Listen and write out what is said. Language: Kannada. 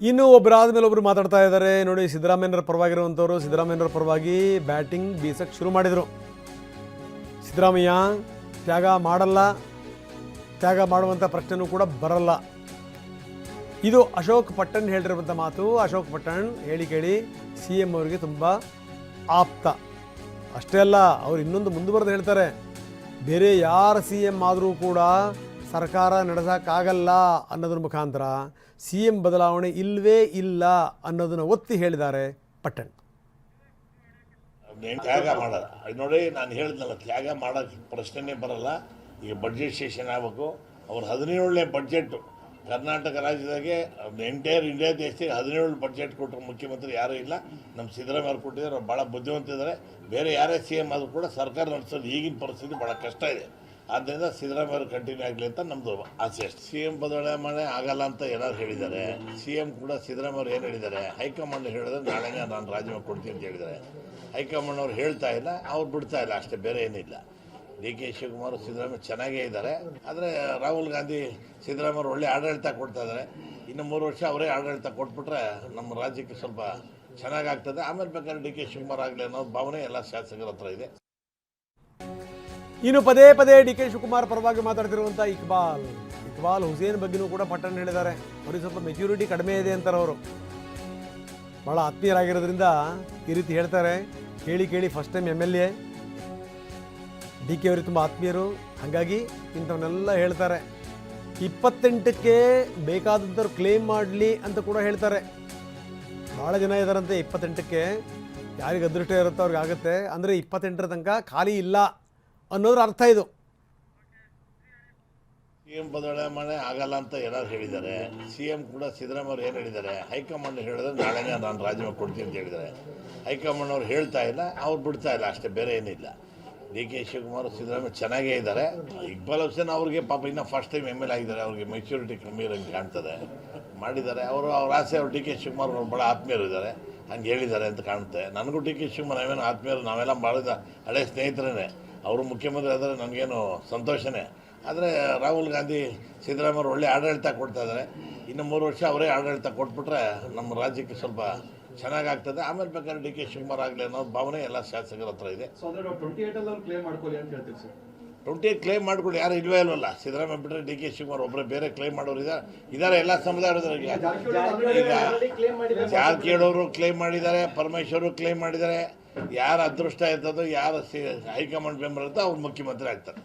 ಇನ್ನು ಒಬ್ಬರಾದ ಮೇಲೆ ಒಬ್ಬರು ಮಾತಾಡ್ತಾ ಇದ್ದಾರೆ ನೋಡಿ. ಸಿದ್ದರಾಮಯ್ಯರ ಪರವಾಗಿರುವಂಥವ್ರು ಸಿದ್ದರಾಮಯ್ಯರ ಪರವಾಗಿ ಬ್ಯಾಟಿಂಗ್ ಬೀಸಕ್ಕೆ ಶುರು ಮಾಡಿದರು. ಸಿದ್ದರಾಮಯ್ಯ ತ್ಯಾಗ ಮಾಡಲ್ಲ, ತ್ಯಾಗ ಮಾಡುವಂಥ ಪ್ರಶ್ನೆನೂ ಕೂಡ ಬರಲ್ಲ. ಇದು ಅಶೋಕ್ ಪಟ್ಟಣ್ ಹೇಳಿರುವಂಥ ಮಾತು. ಅಶೋಕ್ ಪಟ್ಟಣ್ ಹೇಳಿ ಕೇಳಿ ಸಿ ಎಂ ಅವರಿಗೆ ತುಂಬ ಆಪ್ತ. ಅಷ್ಟೇ ಅಲ್ಲ, ಅವ್ರು ಇನ್ನೊಂದು ಮುಂದುವರೆದು ಹೇಳ್ತಾರೆ, ಬೇರೆ ಯಾರು ಸಿ ಎಂ ಆದರೂ ಕೂಡ ಸರ್ಕಾರ ನಡೆಸೋಕ್ಕಾಗಲ್ಲ ಅನ್ನೋದ್ರ ಮುಖಾಂತರ ಸಿ ಎಂ ಬದಲಾವಣೆ ಇಲ್ಲವೇ ಇಲ್ಲ ಅನ್ನೋದನ್ನು ಒತ್ತಿ ಹೇಳಿದ್ದಾರೆ ಪಟ್ಟಣ್. ತ್ಯಾಗ ಮಾಡಲ್ಲ ನೋಡಿ, ನಾನು ಹೇಳಿದ್ನಲ್ಲ, ತ್ಯಾಗ ಮಾಡೋಕ್ಕೆ ಪ್ರಶ್ನೆನೇ ಬರಲ್ಲ. ಈಗ ಬಡ್ಜೆಟ್ ಸೆಷನ್ ಆಗಬೇಕು. ಅವ್ರು 17ನೇ ಬಡ್ಜೆಟ್ಟು ಕರ್ನಾಟಕ ರಾಜ್ಯದಾಗೆ ಎಂಟೈರ್ ಇಂಡಿಯಾ ದೇಶಕ್ಕೆ 17 ಬಡ್ಜೆಟ್ ಕೊಟ್ಟರು ಮುಖ್ಯಮಂತ್ರಿ ಯಾರೂ ಇಲ್ಲ. ನಮ್ಮ ಸಿದ್ದರಾಮಯ್ಯ ಅವ್ರು ಕೊಟ್ಟಿದ್ದಾರೆ. ಅವ್ರು ಭಾಳ ಬುದ್ಧಿವಂತಿದ್ದಾರೆ. ಬೇರೆ ಯಾರೇ ಸಿ ಎಂ ಆದರೂ ಕೂಡ ಸರ್ಕಾರ ನಡೆಸೋದು ಈಗಿನ ಪರಿಸ್ಥಿತಿ ಭಾಳ ಕಷ್ಟ ಇದೆ. ಆದ್ದರಿಂದ ಸಿದ್ದರಾಮಯ್ಯ ಅವರು ಕಂಟಿನ್ಯೂ ಆಗಲಿ ಅಂತ ನಮ್ಮದು ಆಸೆ ಅಷ್ಟೇ. ಸಿ ಎಂ ಬದಲಾವಣೆ ಆಗಲ್ಲ ಅಂತ ಏನಾದ್ರು ಹೇಳಿದ್ದಾರೆ. ಸಿ ಎಂ ಕೂಡ ಸಿದ್ದರಾಮಯ್ಯ ಅವರು ಏನು ಹೇಳಿದ್ದಾರೆ, ಹೈಕಮಾಂಡ್ ಹೇಳಿದ್ರೆ ನಾಳೆ ನಾನು ರಾಜೀನಾಮೆ ಕೊಡ್ತೀನಿ ಅಂತ ಹೇಳಿದ್ದಾರೆ. ಹೈಕಮಾಂಡ್ ಅವ್ರು ಹೇಳ್ತಾ ಇಲ್ಲ, ಅವ್ರು ಬಿಡ್ತಾ ಇಲ್ಲ, ಅಷ್ಟೇ, ಬೇರೆ ಏನಿಲ್ಲ. ಡಿ ಕೆ ಶಿವಕುಮಾರ್ ಸಿದ್ದರಾಮಯ್ಯ ಚೆನ್ನಾಗೇ ಇದ್ದಾರೆ. ಆದರೆ ರಾಹುಲ್ ಗಾಂಧಿ ಸಿದ್ದರಾಮಯ್ಯ ಒಳ್ಳೆ ಆಡಳಿತ ಕೊಡ್ತಾ ಇದ್ದಾರೆ. ಇನ್ನು 3 ವರ್ಷ ಅವರೇ ಆಡಳಿತ ಕೊಟ್ಬಿಟ್ರೆ ನಮ್ಮ ರಾಜ್ಯಕ್ಕೆ ಸ್ವಲ್ಪ ಚೆನ್ನಾಗಾಗ್ತದೆ. ಆಮೇಲೆ ಬೇಕಾದ್ರೆ ಡಿ ಕೆ ಶಿವಕುಮಾರ್ ಆಗಲಿ ಅನ್ನೋ ಭಾವನೆ ಎಲ್ಲ ಶಾಸಕರ ಹತ್ರ ಇದೆ. ಇನ್ನು ಪದೇ ಪದೇ ಡಿ ಕೆ ಶಿವಕುಮಾರ್ ಪರವಾಗಿ ಮಾತಾಡ್ತಿರುವಂಥ ಇಕ್ಬಾಲ್ ಹುಸೇನ್ ಬಗ್ಗೆನೂ ಕೂಡ ಪಟ್ಟಣ್ ಹೇಳಿದ್ದಾರೆ. ಅವ್ರಿಗೆ ಸ್ವಲ್ಪ ಮೆಚ್ಯೂರಿಟಿ ಕಡಿಮೆ ಇದೆ ಅಂತಾರೆ. ಅವರು ಭಾಳ ಆತ್ಮೀಯರಾಗಿರೋದ್ರಿಂದ ಈ ರೀತಿ ಹೇಳ್ತಾರೆ. ಕೇಳಿ ಕೇಳಿ first time MLA D K ಅವರಿಗೆ ತುಂಬ ಆತ್ಮೀಯರು, ಹಾಗಾಗಿ ಇಂಥವನ್ನೆಲ್ಲ ಹೇಳ್ತಾರೆ. 28ಕ್ಕೆ ಬೇಕಾದಂಥವ್ರು ಕ್ಲೇಮ್ ಮಾಡಲಿ ಅಂತ ಕೂಡ ಹೇಳ್ತಾರೆ. ಭಾಳ ಜನ ಇದ್ದಾರಂತೆ 28ಕ್ಕೆ. ಯಾರಿಗೆ ಅದೃಷ್ಟ ಇರುತ್ತೋ ಅವ್ರಿಗೆ ಆಗುತ್ತೆ. ಅಂದರೆ 28ರ ತನಕ ಖಾಲಿ ಇಲ್ಲ ಅನ್ನೋದ್ರ ಅರ್ಥ ಇದು. ಸಿ ಎಂ ಬದಲಾವಣೆ ಆಗಲ್ಲ ಅಂತ ಏನಾದ್ರು ಹೇಳಿದ್ದಾರೆ. ಸಿ ಎಂ ಕೂಡ ಸಿದ್ದರಾಮಯ್ಯ ಅವರು ಏನು ಹೇಳಿದ್ದಾರೆ, ಹೈಕಮಾಂಡ್ ಹೇಳಿದ್ರೆ ನಾಳೆ ನಾನು ರಾಜೀನಾಮೆ ಕೊಡ್ತೀನಿ ಅಂತ ಹೇಳಿದ್ದಾರೆ. ಹೈಕಮಾಂಡ್ ಅವ್ರು ಹೇಳ್ತಾ ಇಲ್ಲ, ಅವ್ರು ಬಿಡ್ತಾ ಇಲ್ಲ, ಅಷ್ಟೇ, ಬೇರೆ ಏನಿಲ್ಲ. ಡಿ ಕೆ ಶಿವಕುಮಾರ್ ಸಿದ್ದರಾಮಯ್ಯ ಚೆನ್ನಾಗೇ ಇದ್ದಾರೆ. ಇಕ್ಬಾಲ್ ಹುಸೇನ್ ಅವ್ರಿಗೆ ಪಾಪ ಇನ್ನೂ ಫಸ್ಟ್ ಟೈಮ್ MLA ಆಗಿದ್ದಾರೆ. ಅವ್ರಿಗೆ ಮೆಚ್ಯೂರಿಟಿ ಕಮ್ಮಿ ಇರೋಂಗೆ ಕಾಣ್ತದೆ. ಮಾಡಿದ್ದಾರೆ ಅವ್ರ ಆಸೆ. ಅವ್ರು ಡಿ ಕೆ ಶಿವಕುಮಾರ್ ಅವ್ರು ಭಾಳ ಆತ್ಮೀಯರು ಇದ್ದಾರೆ, ಹಂಗೆ ಹೇಳಿದ್ದಾರೆ ಅಂತ ಕಾಣುತ್ತೆ. ನನಗೂ ಡಿ ಕೆ ಶಿವಕುಮಾರ್ ನಾವೇನು ಆತ್ಮೀಯರು, ನಾವೆಲ್ಲ ಮಾಡಿದ ಹಳೆ ಸ್ನೇಹಿತರೇ. ಅವರು ಮುಖ್ಯಮಂತ್ರಿ ಆದರೆ ನನಗೇನು ಸಂತೋಷನೇ. ಆದರೆ ರಾಹುಲ್ ಗಾಂಧಿ ಸಿದ್ದರಾಮಯ್ಯ ಒಳ್ಳೆ ಆಡಳಿತ ಕೊಡ್ತಾ ಇದ್ದಾರೆ. ಇನ್ನು 3 ವರ್ಷ ಅವರೇ ಆಡಳಿತ ಕೊಟ್ಬಿಟ್ರೆ ನಮ್ಮ ರಾಜ್ಯಕ್ಕೆ ಸ್ವಲ್ಪ ಚೆನ್ನಾಗಾಗ್ತದೆ. ಆಮೇಲೆ ಬೇಕಾದ್ರೆ ಡಿ ಕೆ ಶಿವಕುಮಾರ್ ಆಗಲಿ ಅನ್ನೋ ಭಾವನೆ ಎಲ್ಲ ಶಾಸಕರ ಹತ್ರ ಇದೆ. 28 ಕ್ಲೇಮ್ ಮಾಡ್ಕೊಳ್ಳಿ, ಯಾರು ಇಲ್ವೇ ಇಲ್ವಲ್ಲ. ಸಿದ್ದರಾಮಯ್ಯ ಬಿಟ್ಟರೆ ಡಿ ಕೆ ಶಿವಕುಮಾರ್ ಒಬ್ಬರೇ, ಬೇರೆ ಕ್ಲೇಮ್ ಮಾಡೋರು ಇದ್ದಾರೆ ಎಲ್ಲ ಸಮುದಾಯದವರಿಗೆ. ಈಗ ಜಾರಕಿಹೊಳಿ ಕ್ಲೇಮ್ ಮಾಡಿದ್ದಾರೆ, ಪರಮೇಶ್ವರು ಕ್ಲೇಮ್ ಮಾಡಿದ್ದಾರೆ. ಯಾರು ಅದೃಷ್ಟ ಇರ್ತದೋ, ಯಾರು ಹೈಕಮಾಂಡ್ ಮೆಂಬರ್ ಇರ್ತೋ ಅವ್ರು ಮುಖ್ಯಮಂತ್ರಿ ಆಗ್ತಾರೆ.